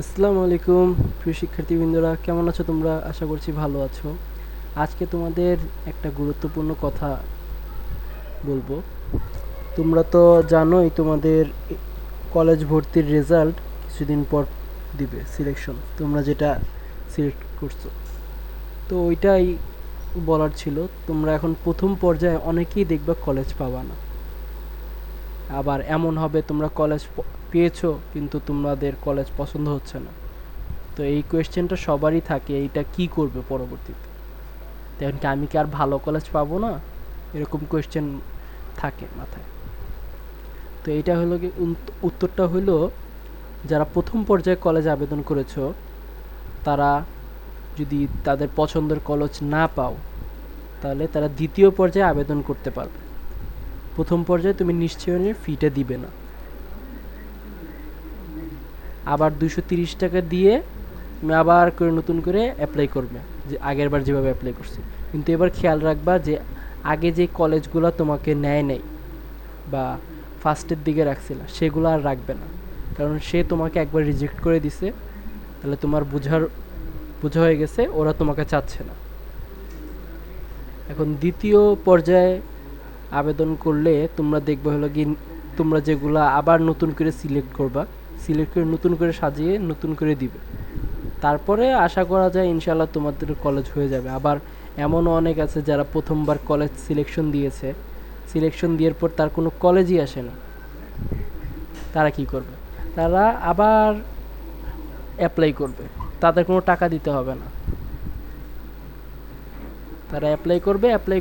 আসসালামু আলাইকুম প্রিয় শিক্ষার্থীবৃন্দরা, কেমন আছো তোমরা? আশা করছি ভালো আছো। আজকে তোমাদের একটা গুরুত্বপূর্ণ কথা বলবো। তোমরা তো জানোই তোমাদের কলেজ ভর্তির রেজাল্ট কিছুদিন পর দিবে, সিলেকশন তোমরা যেটা সিলেক্ট করছো। তো ওইটাই বলার ছিল। তোমরা এখন প্রথম পর্যায়ে অনেকেই দেখবা কলেজ পাবা না, আবার এমন হবে তোমরা কলেজ পেয়েছো কিন্তু তোমাদের কলেজ পছন্দ হচ্ছে না। তো এই কোয়েশ্চেনটা সবারই থাকে, এইটা কি করবে পরবর্তীতে, দেখেন কি আমি কি আর ভালো কলেজ পাবো না, এরকম কোয়েশ্চেন থাকে মাথায়। তো এইটা হলো কি উত্তরটা হলো, যারা প্রথম পর্যায়ে কলেজে আবেদন করেছো তারা যদি তাদের পছন্দের কলেজ না পাও, তাহলে তারা দ্বিতীয় পর্যায়ে আবেদন করতে পারবে। প্রথম পর্যায়ে তুমি নিশ্চয়ই ফিটা দিবে না, আবার 230 টাকা দিয়ে তুমি আবার করে নতুন করে অ্যাপ্লাই করবে, যে আগের বার যেভাবে অ্যাপ্লাই করছো। কিন্তু এবার খেয়াল রাখবা যে আগে যে কলেজগুলো তোমাকে নেয় নাই বা ফার্স্টের দিকে রাখছিল সেগুলো আর রাখবে না, কারণ সে তোমাকে একবার রিজেক্ট করে দিছে। তাহলে তোমার বোঝা হয়ে গেছে ওরা তোমাকে চাচ্ছে না। এখন দ্বিতীয় পর্যায়ে আবেদন করলে তোমরা দেখবে হলো কি, তোমরা যেগুলো আবার নতুন করে সিলেক্ট করে নতুন করে সাজিয়ে নতুন করে দিবে। তারপরে আশা করা যায় ইনশাল্লাহ তোমাদের কলেজ হয়ে যাবে। আবার এমনও অনেক আছে যারা প্রথমবার কলেজ সিলেকশন দিয়েছে, সিলেকশন দেওয়ার পর তার কোনো কলেজই আসে না। তারা কি করবে? তারা আবার অ্যাপ্লাই করবে, তাদের কোনো টাকা দিতে হবে না। তারা অ্যাপ্লাই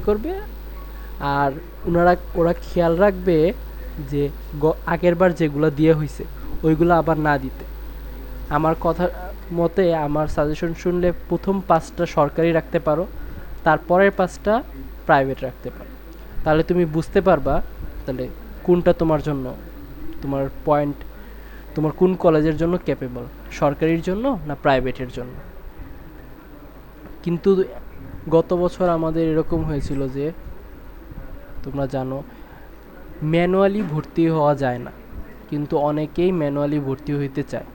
করবে আর ওরা খেয়াল রাখবে যে আগের বার যেগুলো দিয়ে হয়েছে ওইগুলো আবার না দিতে। আমার কথা মতে, আমার সাজেশন শুনলে প্রথম 5টা সরকারি রাখতে পারো, তারপরের 5টা প্রাইভেট রাখতে পারো। তাহলে তুমি বুঝতে পারবা তাহলে কোনটা তোমার জন্য, তোমার পয়েন্ট, তোমার কোন কলেজের জন্য ক্যাপেবল, সরকারির জন্য না প্রাইভেটের জন্য। কিন্তু গত বছর আমাদের এরকম হয়েছিল যে, তোমরা জানো ম্যানুয়ালি ভর্তি হওয়া যায় না, কিন্তু অনেকেই ম্যানুয়ালি ভর্তি হইতে চায়।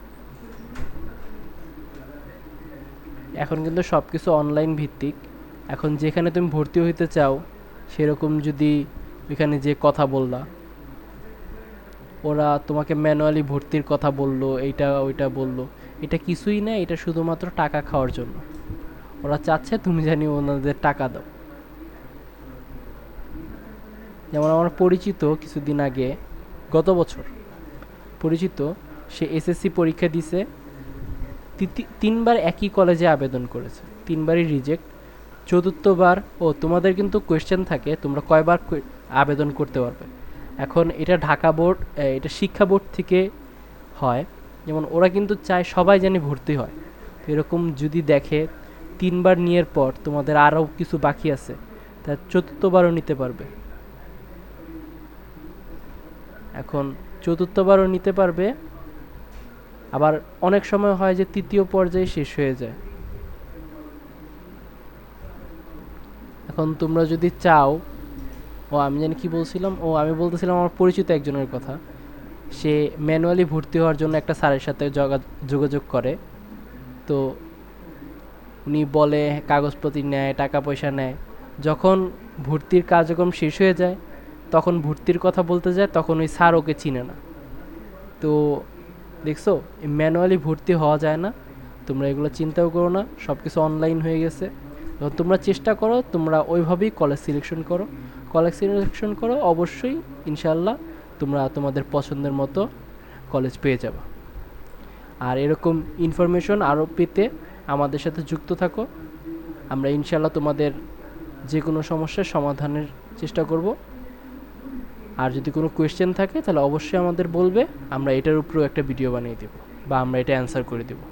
এখন কিন্তু সব কিছু অনলাইন ভিত্তিক। এখন যেখানে তুমি ভর্তি হইতে চাও সেরকম যদি এখানে যে কথা বললা, ওরা তোমাকে ম্যানুয়ালি ভর্তির কথা বললো, এইটা ওইটা বললো, এটা কিছুই না, এটা শুধুমাত্র টাকা খাওয়ার জন্য। ওরা চাচ্ছে তুমি জানি ওনাদের টাকা দাও। যেমন আমার পরিচিত কিছুদিন আগে, গত বছর পরিচিত, সে এসএসসি পরীক্ষা দিছে, 3বার একই কলেজে আবেদন করেছে, 3বারই রিজেক্ট। চতুর্থবার, তোমাদের কিন্তু কোয়েশ্চেন থাকে তোমরা কয়বার আবেদন করতে পারবে। এখন এটা ঢাকা বোর্ড, এটা শিক্ষা বোর্ড থেকে হয়। যেমন ওরা কিন্তু চায় সবাই জানি ভর্তি হয়। তো এরকম যদি দেখে 3বার নেওয়ার পর তোমাদের আরও কিছু বাকি আছে, তা চতুর্থবারও নিতে পারবে। এখন চতুর্থবারও নিতে পারবে। আবার অনেক সময় হয় যে তৃতীয় পর্যায়ে শেষ হয়ে যায়। এখন তোমরা যদি চাও, আমি জানি কি বলছিলাম, আমি বলতেছিলাম আমার পরিচিত একজনের কথা। সে ম্যানুয়ালি ভর্তি হওয়ার জন্য একটা স্যারের সাথে যোগাযোগ করে। তো উনি বলে কাগজপত্র নেয়, টাকা পয়সা নেয়। যখন ভর্তির কার্যক্রম শেষ হয়ে যায়, তখন ভর্তির কথা বলতে যায়, তখন ওই স্যার ওকে চিনে না। তো দেখছো, ম্যানুয়ালি ভর্তি হওয়া যায় না। তোমরা এগুলো চিন্তাও করো না, সব কিছু অনলাইন হয়ে গেছে। যখন তোমরা চেষ্টা করো, তোমরা ওইভাবেই কলেজ সিলেকশন করো, অবশ্যই ইনশাল্লাহ তোমরা তোমাদের পছন্দের মতো কলেজ পেয়ে যাবে। আর এরকম ইনফরমেশন আরও পেতে আমাদের সাথে যুক্ত থাকো। আমরা ইনশাল্লাহ তোমাদের যে কোনো সমস্যার সমাধানের চেষ্টা করব। আর যদি কোনো কোয়েশ্চেন থাকে তাহলে অবশ্যই আমাদের বলবে, আমরা এটার উপরেও একটা ভিডিও বানিয়ে দেবো বা আমরা এটা অ্যান্সার করে দেবো।